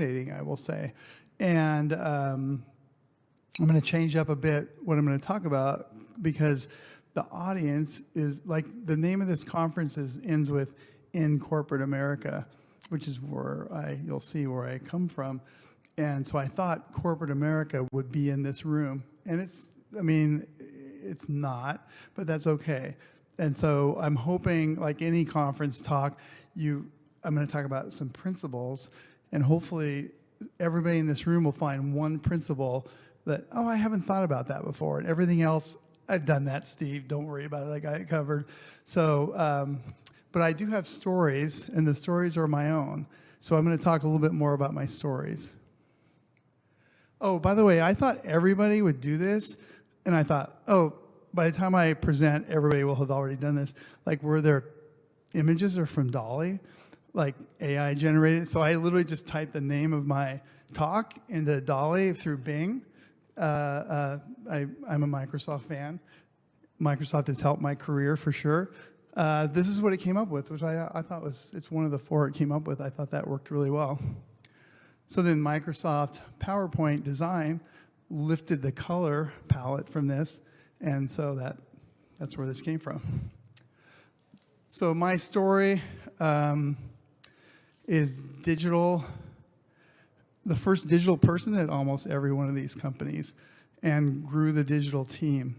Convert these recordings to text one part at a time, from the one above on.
I will say. And I'm going to change up a bit what I'm going to talk about, because the audience is like, the name of this conference ends with "in corporate America," which is where you'll see where I come from. And so I thought corporate America would be in this room, and it's not, but that's okay. And so I'm hoping, like any conference talk, I'm going to talk about some principles, and hopefully everybody in this room will find one principle that, oh, I haven't thought about that before, and everything else, I've done that, Steve, don't worry about it, I got it covered. So, but I do have stories, and the stories are my own. So I'm going to talk a little bit more about my stories. Oh, by the way, I thought everybody would do this, and I thought, oh, by the time I present, everybody will have already done this. Like, were there images are from Dolly, like AI generated? So I literally just typed the name of my talk into Dolly through Bing. I'm a Microsoft fan. Microsoft has helped my career for sure. This is what it came up with, which I thought it's one of the 4 it came up with. I thought that worked really well. So then Microsoft PowerPoint Design lifted the color palette from this, and so that's where this came from. So my story is digital, the first digital person at almost every one of these companies, and grew the digital team,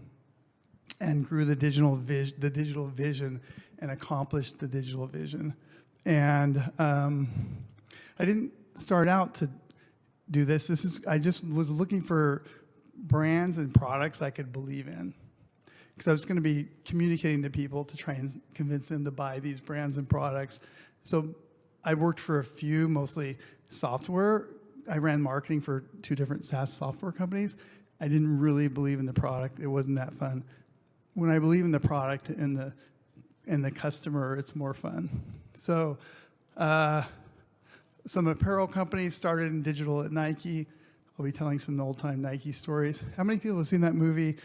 and grew the digital vision, and accomplished the digital vision. And I didn't start out to do this. I just was looking for brands and products I could believe in, because I was going to be communicating to people to try and convince them to buy these brands and products. So I worked for a few, mostly software. I ran marketing for 2 different SaaS software companies. I didn't really believe in the product. It wasn't that fun. When I believe in the product and the customer, it's more fun. So some apparel companies started in digital at Nike. I'll be telling some old-time Nike stories. How many people have seen that movie,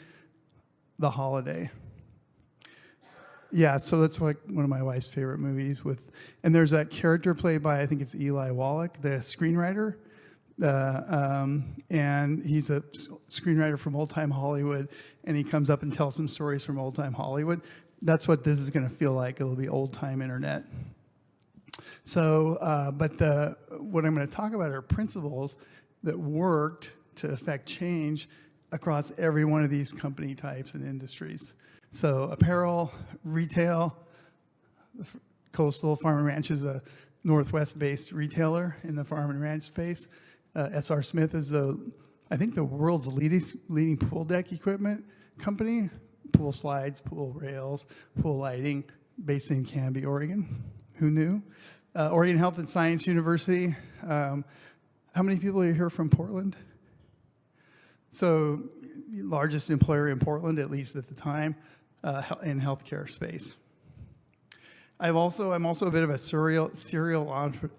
The Holiday? Yeah, so that's like one of my wife's favorite movies. And there's that character played by, I think it's Eli Wallach, the screenwriter. And he's a screenwriter from old-time Hollywood, and he comes up and tells some stories from old-time Hollywood. That's what this is going to feel like. It'll be old-time internet. So, but what I'm going to talk about are principles that worked to affect change across every one of these company types and industries. So apparel, retail, Coastal Farm and Ranch is a Northwest-based retailer in the farm and ranch space. SR Smith is I think the world's leading pool deck equipment company, pool slides, pool rails, pool lighting, based in Canby, Oregon. Who knew? Oregon Health and Science University. How many people are here from Portland? So, largest employer in Portland, at least at the time, in healthcare space. I'm also a bit of a serial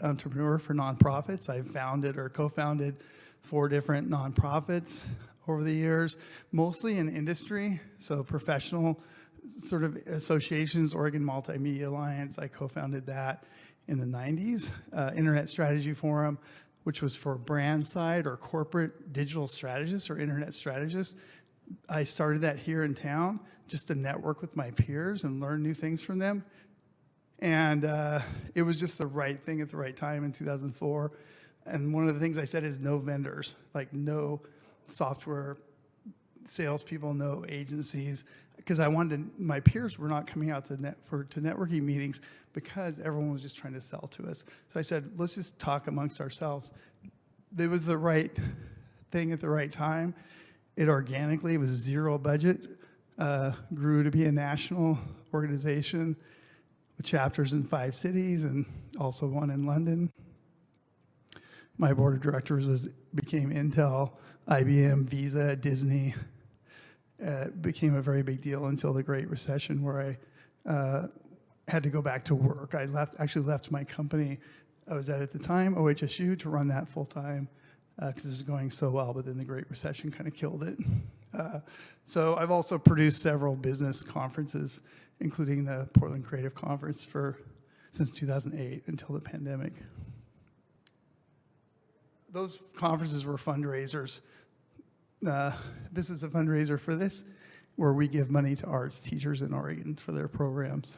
entrepreneur for nonprofits. I've founded or co-founded 4 different nonprofits over the years, mostly in industry, so professional sort of associations. Oregon Multimedia Alliance, I co-founded that in the 90s. Internet Strategy Forum, which was for brand side or corporate digital strategists or internet strategists. I started that here in town just to network with my peers and learn new things from them. And it was just the right thing at the right time in 2004. And one of the things I said is no vendors, like no software salespeople, no agencies, because I wanted my peers were not coming out to networking meetings because everyone was just trying to sell to us. So I said, let's just talk amongst ourselves. It was the right thing at the right time. It organically was 0 budget, grew to be a national organization with chapters in 5 cities and also 1 in London. My board of directors became Intel, IBM, Visa, Disney. It became a very big deal until the Great Recession, where I had to go back to work. I actually left my company I was at the time, OHSU, to run that full time because it was going so well, but then the Great Recession kind of killed it. So I've also produced several business conferences, including the Portland Creative Conference since 2008 until the pandemic. those conferences were fundraisers. This is a fundraiser for this, where we give money to arts teachers in Oregon for their programs.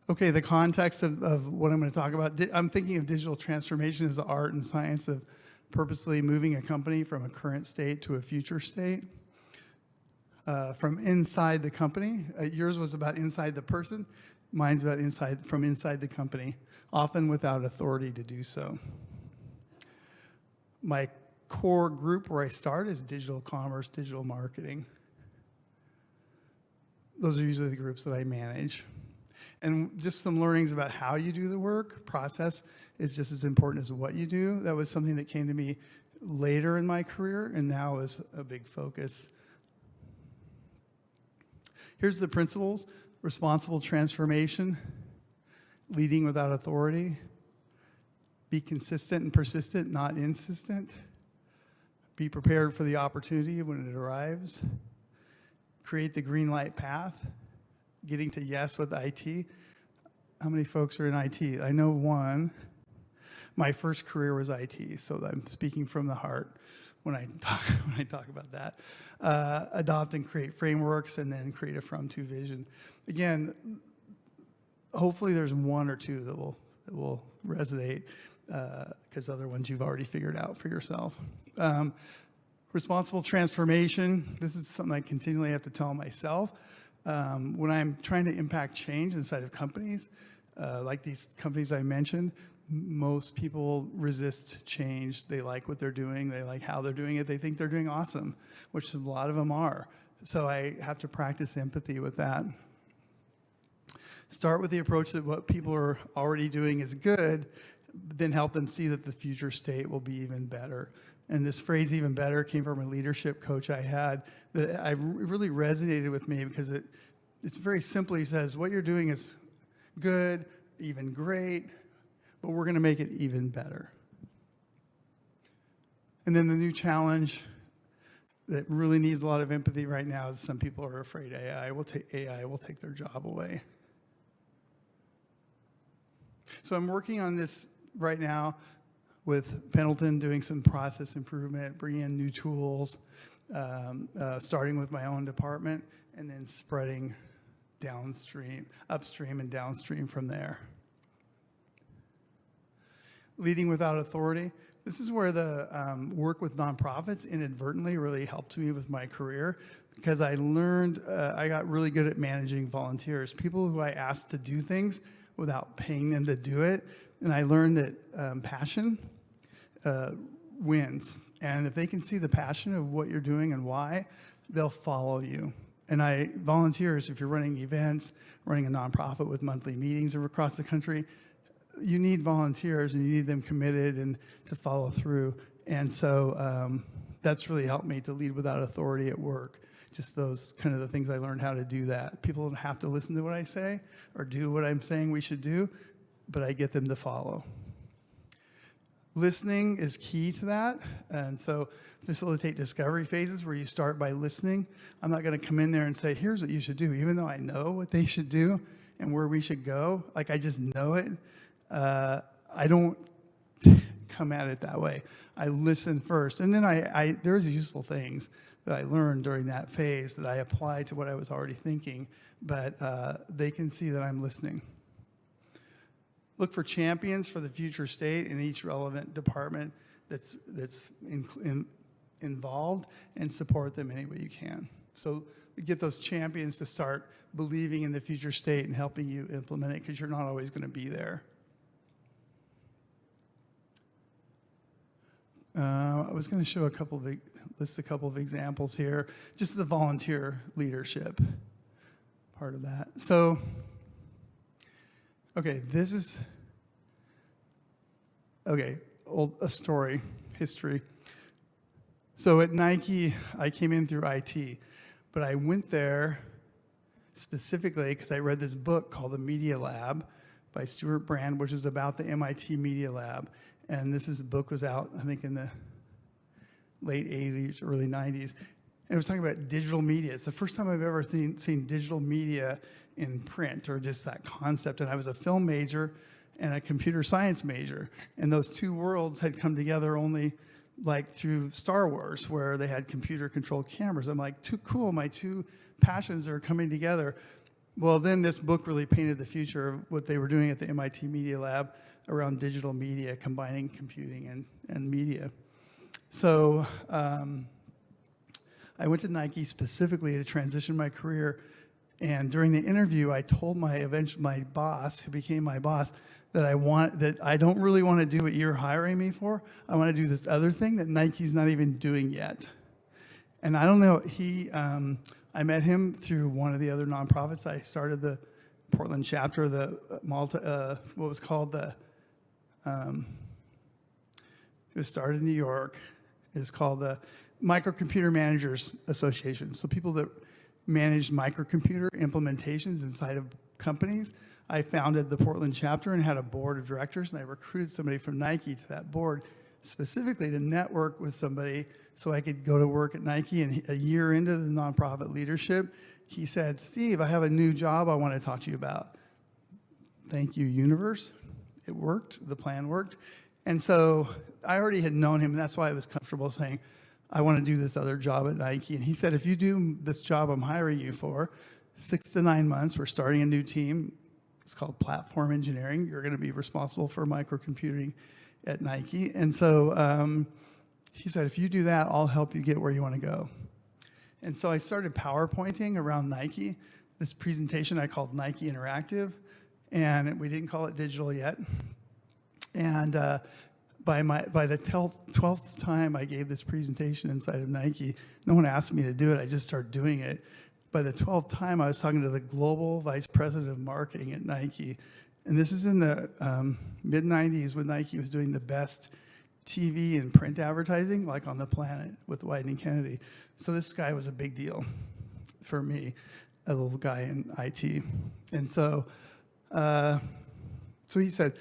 Okay, the context of what I'm going to talk about. I'm thinking of digital transformation as the art and science of purposely moving a company from a current state to a future state. From inside the company. Yours was about inside the person. Mine's about from inside the company, often without authority to do so. My core group where I start is digital commerce, digital marketing. Those are usually the groups that I manage. And just some learnings about how you do the work. Process is just as important as what you do. That was something that came to me later in my career, and now is a big focus. Here's the principles: responsible transformation, leading without authority, be consistent and persistent, not insistent, be prepared for the opportunity when it arrives, create the green light path, getting to yes with IT. How many folks are in IT? I know one. My first career was IT, so I'm speaking from the heart when I talk about that. Adopt and create frameworks, and then create a from-to vision. Again, hopefully there's one or two that will resonate, because other ones you've already figured out for yourself. Responsible transformation. This is something I continually have to tell myself. When I'm trying to impact change inside of companies, like these companies I mentioned, most people resist change. They like what they're doing. They like how they're doing it. They think they're doing awesome, which a lot of them are. So I have to practice empathy with that. Start with the approach that what people are already doing is good, then help them see that the future state will be even better. And this phrase, even better, came from a leadership coach I had that I really resonated with me, because it's very simply says, what you're doing is good, even great, but we're going to make it even better. And then the new challenge that really needs a lot of empathy right now is some people are afraid AI will take their job away. So I'm working on this right now with Pendleton, doing some process improvement, bringing in new tools, starting with my own department, and then spreading upstream and downstream from there. Leading without authority. This is where the work with nonprofits inadvertently really helped me with my career, because I learned, I got really good at managing volunteers, people who I asked to do things without paying them to do it. And I learned that passion wins. And if they can see the passion of what you're doing and why, they'll follow you. And volunteers, if you're running events, running a nonprofit with monthly meetings across the country, you need volunteers, and you need them committed and to follow through. And so that's really helped me to lead without authority at work. Just those kind of the things I learned how to do that. People don't have to listen to what I say or do what I'm saying we should do, but I get them to follow. Listening is key to that. And so facilitate discovery phases where you start by listening. I'm not going to come in there and say, here's what you should do, even though I know what they should do and where we should go. Like, I just know it. I don't come at it that way. I listen first. And then there's useful things that I learned during that phase that I apply to what I was already thinking, but they can see that I'm listening. Look for champions for the future state in each relevant department that's involved, and support them any way you can. So get those champions to start believing in the future state and helping you implement it, because you're not always going to be there. I was going to show list a couple of examples here, just the volunteer leadership part of that. So, okay, this is, history. So at Nike, I came in through IT, but I went there specifically because I read this book called The Media Lab by Stuart Brand, which is about the MIT Media Lab. And the book was out, I think, in the late 80s, early 90s. And it was talking about digital media. It's the first time I've ever seen digital media in print, or just that concept. And I was a film major, and a computer science major. And those two worlds had come together only like through Star Wars, where they had computer-controlled cameras. I'm like, too cool, my two passions are coming together. Well, then this book really painted the future of what they were doing at the MIT Media Lab around digital media, combining computing and media. So I went to Nike specifically to transition my career. And during the interview, I told my boss, who became my boss, that I don't really want to do what you're hiring me for. I want to do this other thing that Nike's not even doing yet. And I don't know, I met him through one of the other nonprofits. I started the Portland chapter of the what was called the, it was started in New York. It's called the Microcomputer Managers Association. So people that managed microcomputer implementations inside of companies. I founded the Portland chapter and had a board of directors, and I recruited somebody from Nike to that board specifically to network with somebody so I could go to work at Nike. And a year into the nonprofit leadership, he said, Steve, I have a new job I want to talk to you about. Thank you, universe. It worked. The plan worked. And so I already had known him, and that's why I was comfortable saying, I want to do this other job at Nike. And he said, if you do this job I'm hiring you for, 6 to 9 months, we're starting a new team. It's called platform engineering. You're going to be responsible for microcomputing at Nike. And so he said, if you do that, I'll help you get where you want to go. And so I started PowerPointing around Nike, this presentation I called Nike Interactive, and we didn't call it digital yet. And by the 12th time I gave this presentation inside of Nike, no one asked me to do it. I just started doing it. By the 12th time, I was talking to the global vice president of marketing at Nike. And this is in the mid-'90s when Nike was doing the best TV and print advertising, like on the planet, with Wieden Kennedy. So this guy was a big deal for me, a little guy in IT. And so, so he said,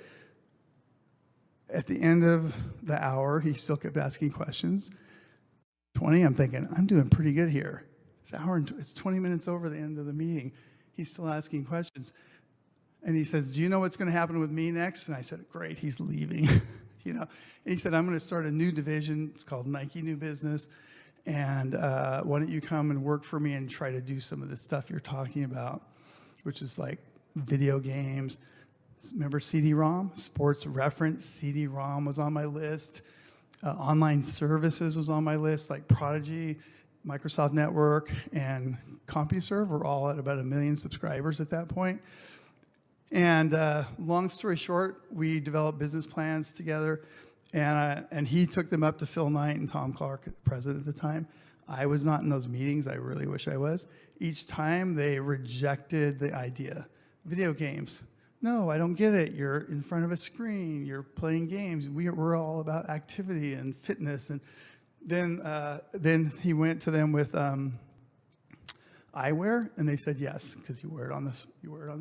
at the end of the hour, he still kept asking questions. 20, I'm thinking, I'm doing pretty good here. It's 20 minutes over the end of the meeting. He's still asking questions. And he says, do you know what's going to happen with me next? And I said, great, he's leaving. You know. And he said, I'm going to start a new division. It's called Nike New Business. And why don't you come and work for me and try to do some of the stuff you're talking about, which is like video games. Remember CD-ROM? Sports reference, CD-ROM was on my list. Online services was on my list, like Prodigy, Microsoft Network, and CompuServe were all at about 1 million subscribers at that point. And long story short, we developed business plans together, and he took them up to Phil Knight and Tom Clark, president at the time. I was not in those meetings. I really wish I was. Each time they rejected the idea. Video games. No, I don't get it. You're in front of a screen. You're playing games. We're all about activity and fitness. And then he went to them with eyewear, and they said yes, because you wear it on the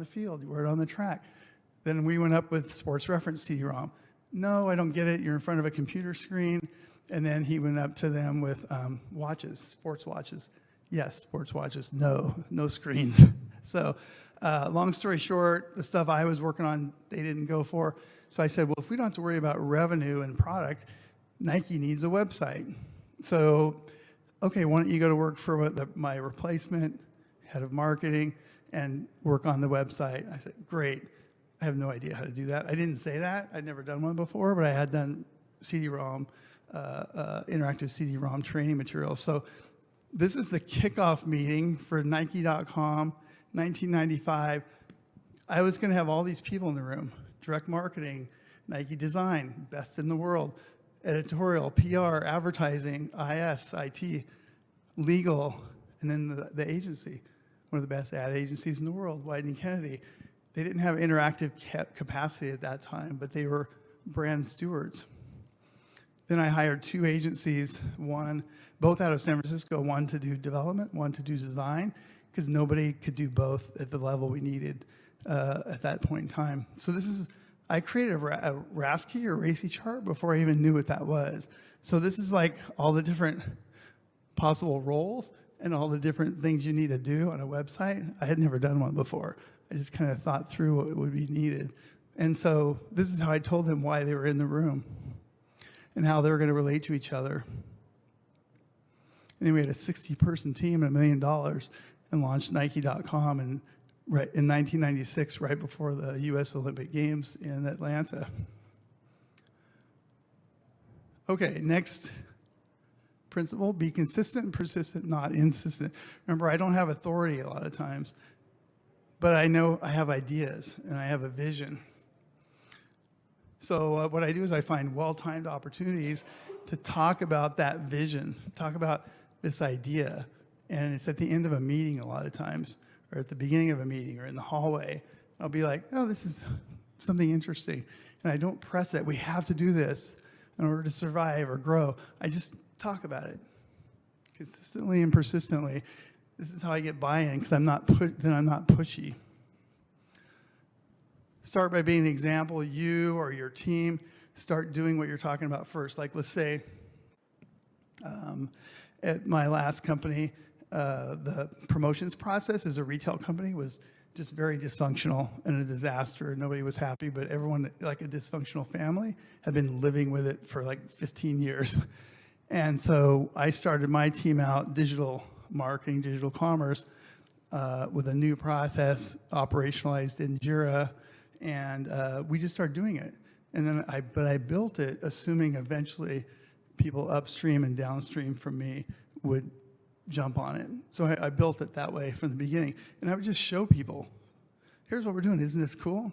field, you wear it on the track. Then we went up with sports reference CD-ROM. No, I don't get it. You're in front of a computer screen. And then he went up to them with watches, sports watches. Yes, sports watches. No screens. So long story short, the stuff I was working on, they didn't go for. So I said, well, if we don't have to worry about revenue and product, Nike needs a website. So, okay, why don't you go to work for my replacement, head of marketing, and work on the website? I said, great. I have no idea how to do that. I didn't say that. I'd never done one before, but I had done CD-ROM, interactive CD-ROM training materials. So this is the kickoff meeting for Nike.com, 1995. I was going to have all these people in the room. Direct marketing, Nike design, best in the world. Editorial, PR, advertising, IS, IT, legal, and then the agency, one of the best ad agencies in the world, Wieden Kennedy. They didn't have interactive capacity at that time, but they were brand stewards. Then I hired 2 agencies, both out of San Francisco, one to do development, one to do design, because nobody could do both at the level we needed at that point in time. So I created a RASCII or RACI chart before I even knew what that was. So this is like all the different possible roles and all the different things you need to do on a website. I had never done one before. I just kind of thought through what would be needed. And so this is how I told them why they were in the room and how they were going to relate to each other. And then we had a 60-person team and $1 million and launched Nike.com in 1996, right before the U.S. Olympic Games in Atlanta. Okay, next principle, be consistent and persistent, not insistent. Remember, I don't have authority a lot of times, but I know I have ideas and I have a vision. So what I do is I find well-timed opportunities to talk about that vision, talk about this idea. And it's at the end of a meeting a lot of times, or at the beginning of a meeting, or in the hallway. I'll be like, oh, this is something interesting. And I don't press it. We have to do this in order to survive or grow. I just talk about it consistently and persistently. This is how I get buy-in, because I'm not pushy. Start by being the example. You or your team start doing what you're talking about first. Like, let's say at my last company, the promotions process as a retail company was just very dysfunctional and a disaster. Nobody was happy, but everyone, like a dysfunctional family, had been living with it for like 15 years. And so I started my team out, digital marketing, digital commerce, with a new process operationalized in Jira, and we just started doing it. And then I built it assuming eventually people upstream and downstream from me would jump on it. So I built it that way from the beginning. And I would just show people, here's what we're doing. Isn't this cool?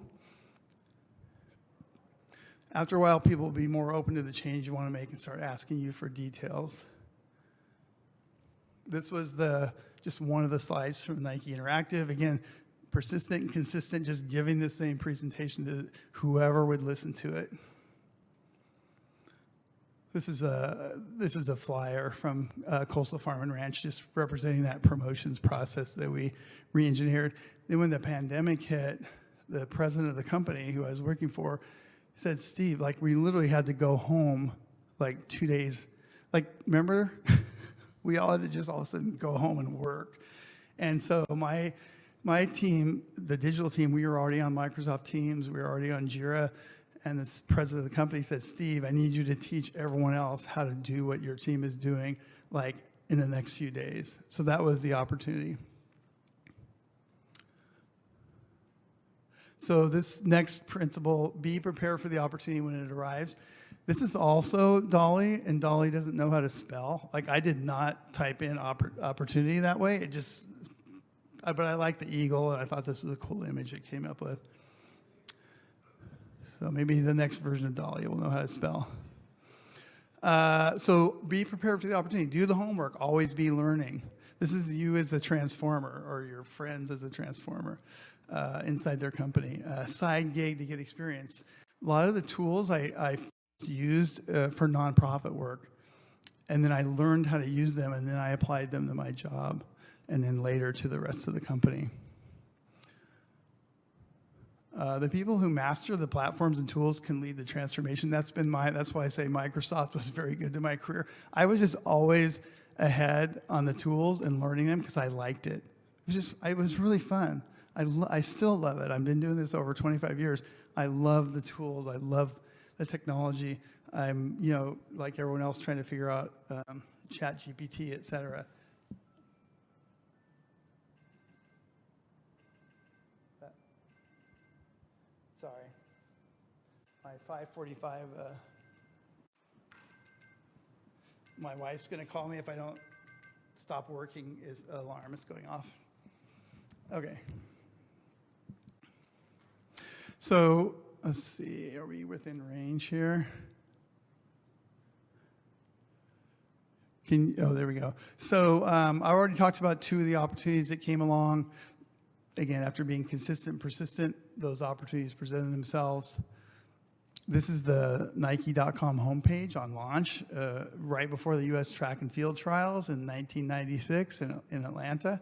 After a while, people will be more open to the change you want to make and start asking you for details. This was just one of the slides from Nike Interactive. Again, persistent and consistent, just giving the same presentation to whoever would listen to it. This is a flyer from Coastal Farm and Ranch, just representing that promotions process that we re-engineered. Then when the pandemic hit, the president of the company who I was working for said, Steve, like, we literally had to go home like 2 days. Like, remember? We all had to just all of a sudden go home and work. And so my team, the digital team, we were already on Microsoft Teams. We were already on Jira. And the president of the company said, Steve, I need you to teach everyone else how to do what your team is doing, like, in the next few days. So that was the opportunity. So this next principle, be prepared for the opportunity when it arrives. This is also Dolly, and Dolly doesn't know how to spell. Like, I did not type in opportunity that way. It just, but I like the eagle, and I thought this was a cool image it came up with. So maybe the next version of Dolly will know how to spell. So be prepared for the opportunity. Do the homework. Always be learning. This is you as a transformer, or your friends as a transformer inside their company. Side gig to get experience. A lot of the tools I used for nonprofit work, and then I learned how to use them, and then I applied them to my job, and then later to the rest of the company. The people who master the platforms and tools can lead the transformation. That's why I say Microsoft was very good to my career. I was just always ahead on the tools and learning them because I liked it. It was really fun. I still love it. I've been doing this over 25 years. I love the tools. I love the technology. I'm, like everyone else, trying to figure out ChatGPT, et cetera. Sorry. My 5:45, my wife's going to call me if I don't stop working. Alarm is going off. Okay. So let's see, are we within range here? There we go. So I already talked about two of the opportunities that came along. Again, after being consistent and persistent, those opportunities presented themselves. This is the Nike.com homepage on launch, right before the U.S. track and field trials in 1996 in Atlanta.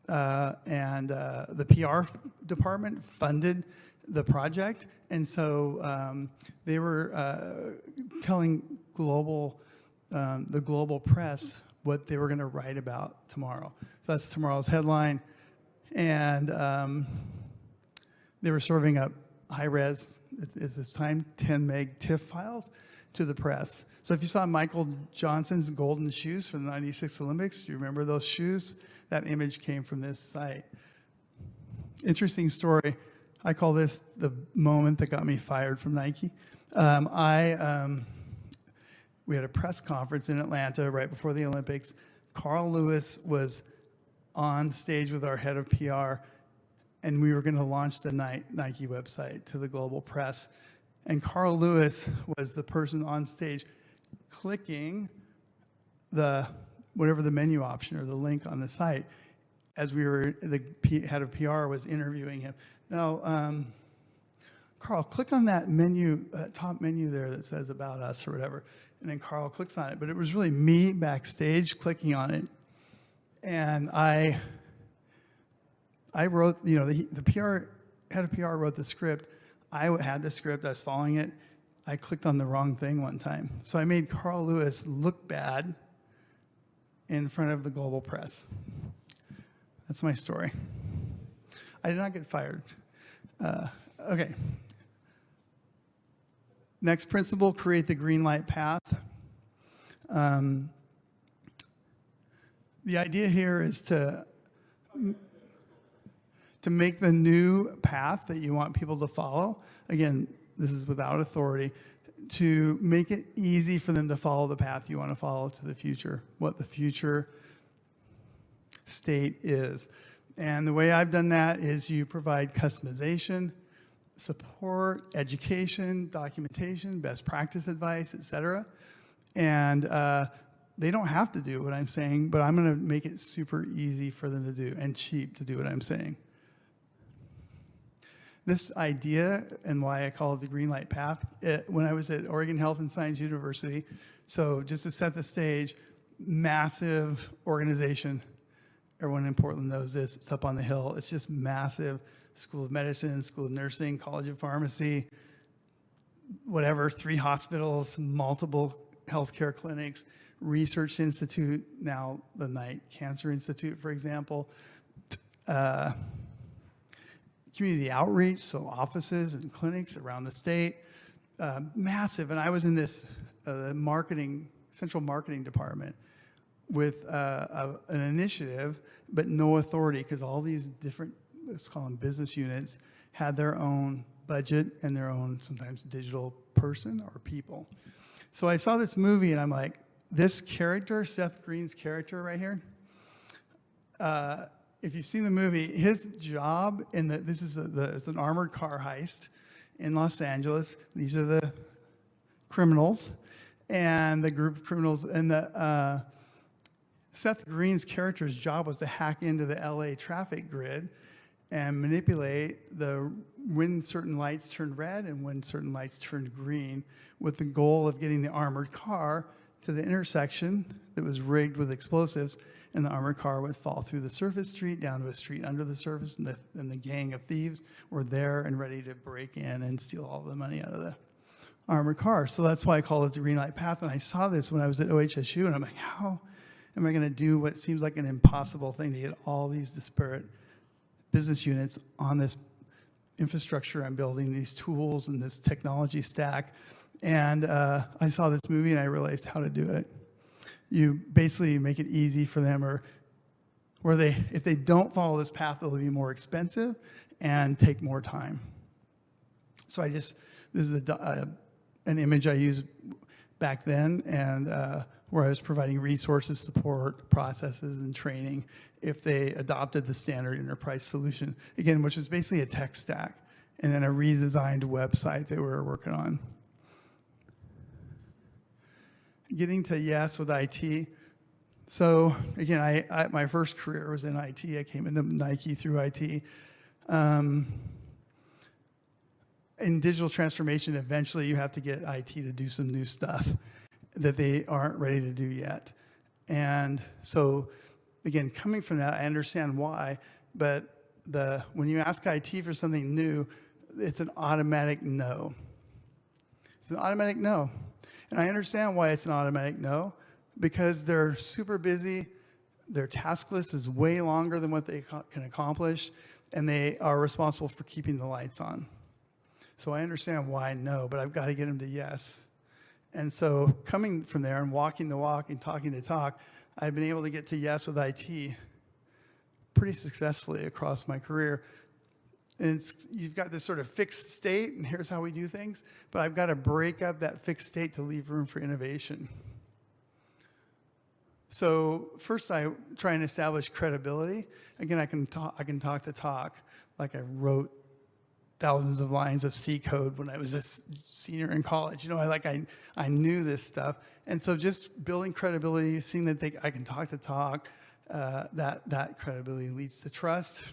And the PR department funded the project. And so they were telling the global press what they were going to write about tomorrow. So that's tomorrow's headline. And they were serving up high res, at this time, 10 meg TIFF files to the press. So if you saw Michael Johnson's golden shoes from the 96 Olympics, do you remember those shoes? That image came from this site. Interesting story. I call this the moment that got me fired from Nike. We had a press conference in Atlanta right before the Olympics. Carl Lewis was on stage with our head of PR, and we were going to launch the Nike website to the global press. And Carl Lewis was the person on stage clicking whatever the menu option or the link on the site as the head of PR was interviewing him. Now, Carl, click on that menu, top menu there that says About Us or whatever. And then Carl clicks on it. But it was really me backstage clicking on it. And I wrote, the PR, head of PR wrote the script. I had the script, I was following it. I clicked on the wrong thing one time. So I made Carl Lewis look bad in front of the global press. That's my story. I did not get fired. Okay. Next principle, create the green light path. The idea here is to make the new path that you want people to follow. Again, this is without authority. To make it easy for them to follow the path you want to follow to the future, what the future state is. And the way I've done that is you provide customization, support, education, documentation, best practice advice, etc. And they don't have to do what I'm saying, but I'm going to make it super easy for them to do and cheap to do what I'm saying. This idea and why I call it the green light path, when I was at Oregon Health and Science University, so just to set the stage, massive organization. Everyone in Portland knows this. It's up on the hill. It's just massive. School of Medicine, School of Nursing, College of Pharmacy, whatever, 3 hospitals, multiple healthcare clinics, research institute, now the Knight Cancer Institute, for example, community outreach, so offices and clinics around the state, massive. And I was in this central marketing department with an initiative, but no authority, because all these different, let's call them business units, had their own budget and their own sometimes digital person or people. So I saw this movie and I'm like, this character, Seth Green's character right here, if you've seen the movie, his job it's an armored car heist in Los Angeles. These are the criminals and the group of criminals. And Seth Green's character's job was to hack into the LA traffic grid and manipulate when certain lights turned red and when certain lights turned green, with the goal of getting the armored car to the intersection that was rigged with explosives, and the armored car would fall through the surface street down to a street under the surface, and the gang of thieves were there and ready to break in and steal all the money out of the armored car. So that's why I call it the green light path. And I saw this when I was at OHSU, and I'm like, how am I going to do what seems like an impossible thing to get all these disparate business units on this infrastructure I'm building, these tools and this technology stack? And I saw this movie and I realized how to do it. You basically make it easy for them, or if they don't follow this path, it'll be more expensive and take more time. So this is an image I used back then, and where I was providing resources, support, processes, and training if they adopted the standard enterprise solution, again, which is basically a tech stack, and then a redesigned website that we were working on. Getting to yes with IT. So again, my first career was in IT. I came into Nike through IT. In digital transformation, eventually you have to get IT to do some new stuff that they aren't ready to do yet. And so, again, coming from that, I understand why, but when you ask IT for something new, it's an automatic no. It's an automatic no. And I understand why it's an automatic no, because they're super busy, their task list is way longer than what they can accomplish, and they are responsible for keeping the lights on. So I understand why no, but I've got to get them to yes. And so coming from there and walking the walk and talking the talk, I've been able to get to yes with IT pretty successfully across my career. And you've got this sort of fixed state, and here's how we do things, but I've got to break up that fixed state to leave room for innovation. So first I try and establish credibility. Again, I can talk the talk, like I wrote thousands of lines of C code when I was a senior in college. You know, I knew this stuff. And so just building credibility, seeing that I can talk the talk, that credibility leads to trust.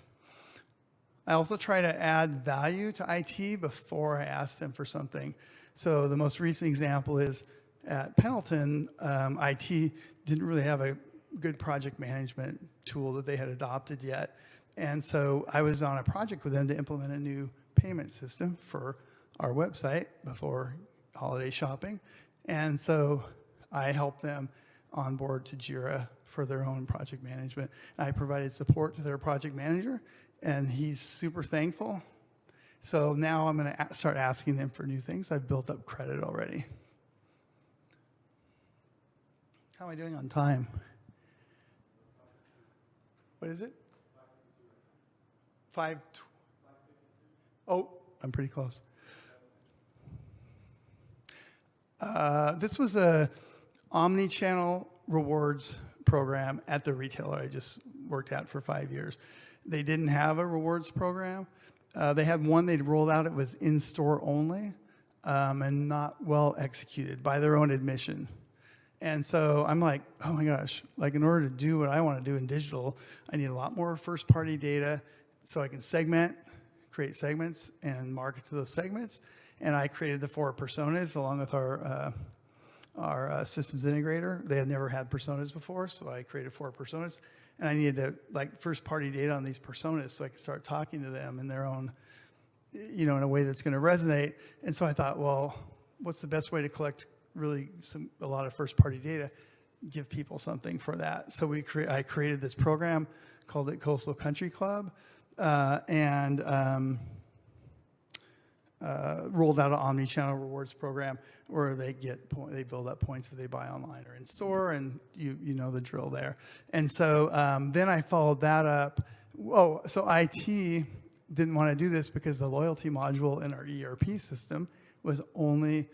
I also try to add value to IT before I ask them for something. So the most recent example is at Pendleton, IT didn't really have a good project management tool that they had adopted yet. And so I was on a project with them to implement a new payment system for our website before holiday shopping. And so I helped them onboard to Jira for their own project management. I provided support to their project manager, and he's super thankful. So now I'm going to start asking them for new things. I've built up credit already. How am I doing on time? What is it? 5. Oh, I'm pretty close. This was a omni-channel rewards program at the retailer I just worked at for 5 years. They didn't have a rewards program. They had one they'd rolled out. It was in-store only and not well executed by their own admission. And so I'm like, oh my gosh, like in order to do what I want to do in digital, I need a lot more first-party data so I can create segments and market to those segments. And I created the 4 personas along with our systems integrator. They had never had personas before, so I created 4 personas. And I needed to first-party data on these personas so I could start talking to them in their own, in a way that's going to resonate. And so I thought, well, what's the best way to collect really a lot of first-party data? Give people something for that. So I created this program, called it Coastal Country Club, and rolled out an omni-channel rewards program where they build up points that they buy online or in store, and you know the drill there. And so then I followed that up. So IT didn't want to do this because the loyalty module in our ERP system was only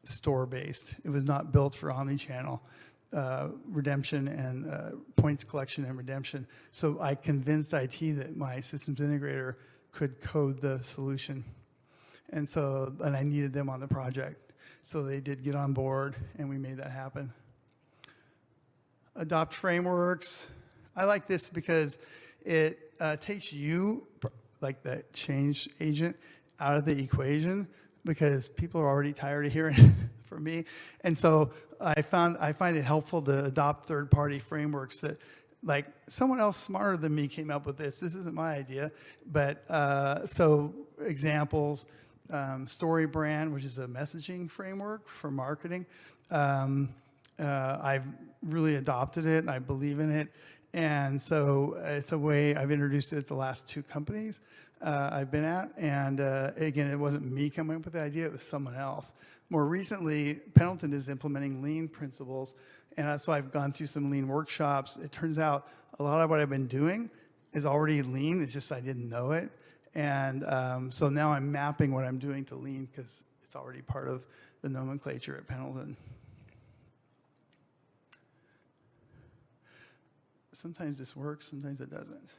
store-based. It was not built for omni-channel redemption and points collection and redemption. So I convinced IT that my systems integrator could code the solution. And I needed them on the project. So they did get on board, and we made that happen. Adopt frameworks. I like this because it takes you, like the change agent, out of the equation, because people are already tired of hearing from me. And so I find it helpful to adopt third-party frameworks that, like, someone else smarter than me came up with this. This isn't my idea. But so examples, StoryBrand, which is a messaging framework for marketing. I've really adopted it, and I believe in it. And so it's a way I've introduced it at the last 2 companies I've been at. And again, it wasn't me coming up with the idea, it was someone else. More recently, Pendleton is implementing lean principles. And so I've gone through some lean workshops. It turns out a lot of what I've been doing is already lean. It's just I didn't know it. And so now I'm mapping what I'm doing to lean because it's already part of the nomenclature at Pendleton. Sometimes this works, sometimes it doesn't.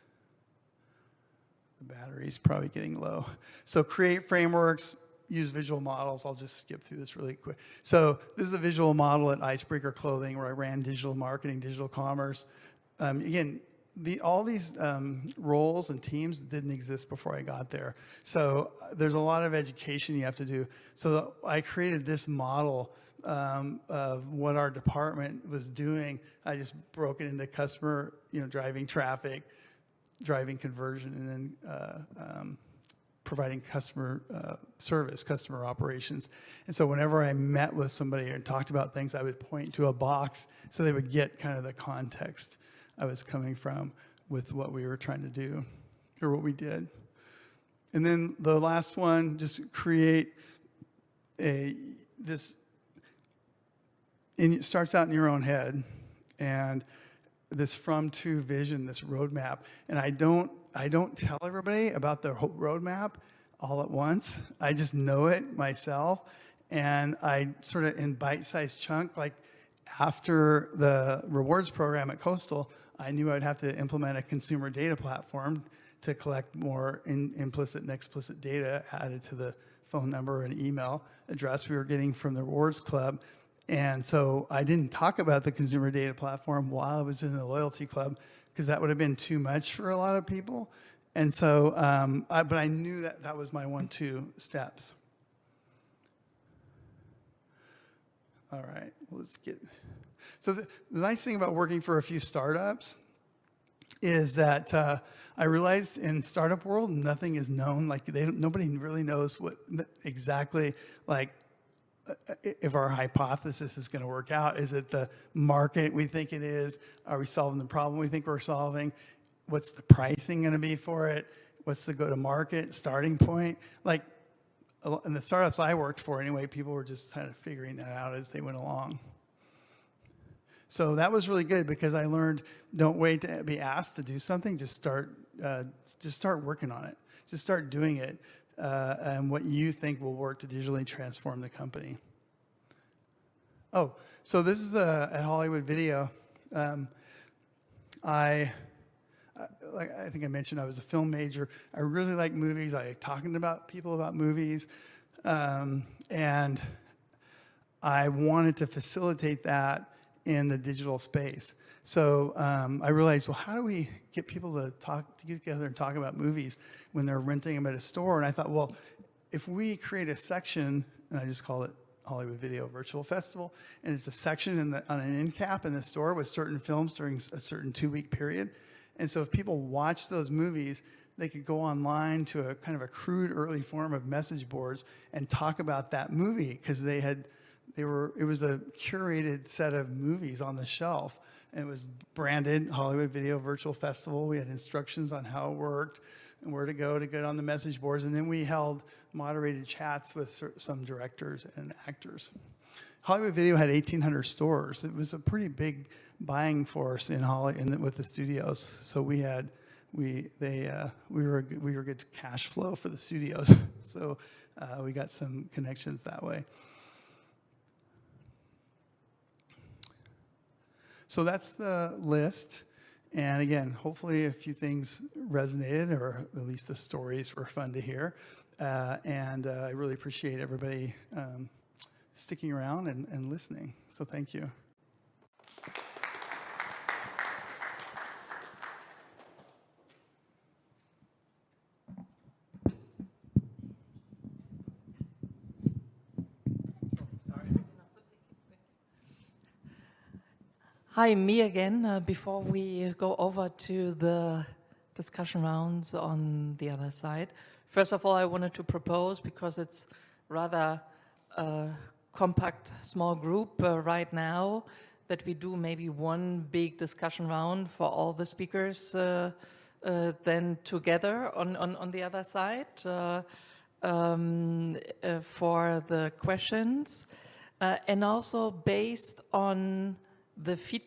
The battery's probably getting low. So create frameworks, use visual models. I'll just skip through this really quick. So this is a visual model at Icebreaker Clothing where I ran digital marketing, digital commerce. Again, all these roles and teams didn't exist before I got there. So there's a lot of education you have to do. So I created this model of what our department was doing. I just broke it into customer, driving traffic, driving conversion, and then providing customer service, customer operations. And so whenever I met with somebody and talked about things, I would point to a box so they would get kind of the context I was coming from with what we were trying to do, or what we did. And then the last one, just create this, it starts out in your own head, and this from to vision, this roadmap. And I don't tell everybody about the roadmap all at once. I just know it myself, and I sort of in bite-sized chunk, like after the rewards program at Coastal, I knew I'd have to implement a consumer data platform to collect more implicit and explicit data added to the phone number and email address we were getting from the rewards club. And so I didn't talk about the consumer data platform while I was in the loyalty club, because that would have been too much for a lot of people. And so, but I knew that was my 1-2 steps. All right, let's get. So the nice thing about working for a few startups is that I realized in startup world, nothing is known. Like nobody really knows what exactly, like, if our hypothesis is going to work out. Is it the market we think it is? Are we solving the problem we think we're solving? What's the pricing going to be for it? What's the go-to-market starting point? Like, in the startups I worked for anyway, people were just kind of figuring that out as they went along. So that was really good, because I learned, don't wait to be asked to do something. Just start working on it. Just start doing it. And what you think will work to digitally transform the company. Oh, so this is at Hollywood Video. I think I mentioned I was a film major. I really like movies. I like talking about people about movies. And I wanted to facilitate that in the digital space. So I realized, well, how do we get people to get together and talk about movies when they're renting them at a store? And I thought, well, if we create a section, and I just call it Hollywood Video Virtual Festival, and it's a section on an end cap in the store with certain films during a certain 2-week period. And so if people watch those movies, they could go online to a kind of a crude early form of message boards and talk about that movie, because it was a curated set of movies on the shelf. And it was branded Hollywood Video Virtual Festival. We had instructions on how it worked and where to go to get on the message boards. And then we held moderated chats with some directors and actors. Hollywood Video had 1,800 stores. It was a pretty big buying force in Hollywood with the studios. So we were good cash flow for the studios. So we got some connections that way. So that's the list. And again, hopefully a few things resonated, or at least the stories were fun to hear. And I really appreciate everybody sticking around and listening. So thank you. Hi, me again. Before we go over to the discussion rounds on the other side, first of all, I wanted to propose, because it's rather a compact, small group right now, that we do maybe one big discussion round for all the speakers then together on the other side for the questions. And also based on the feedback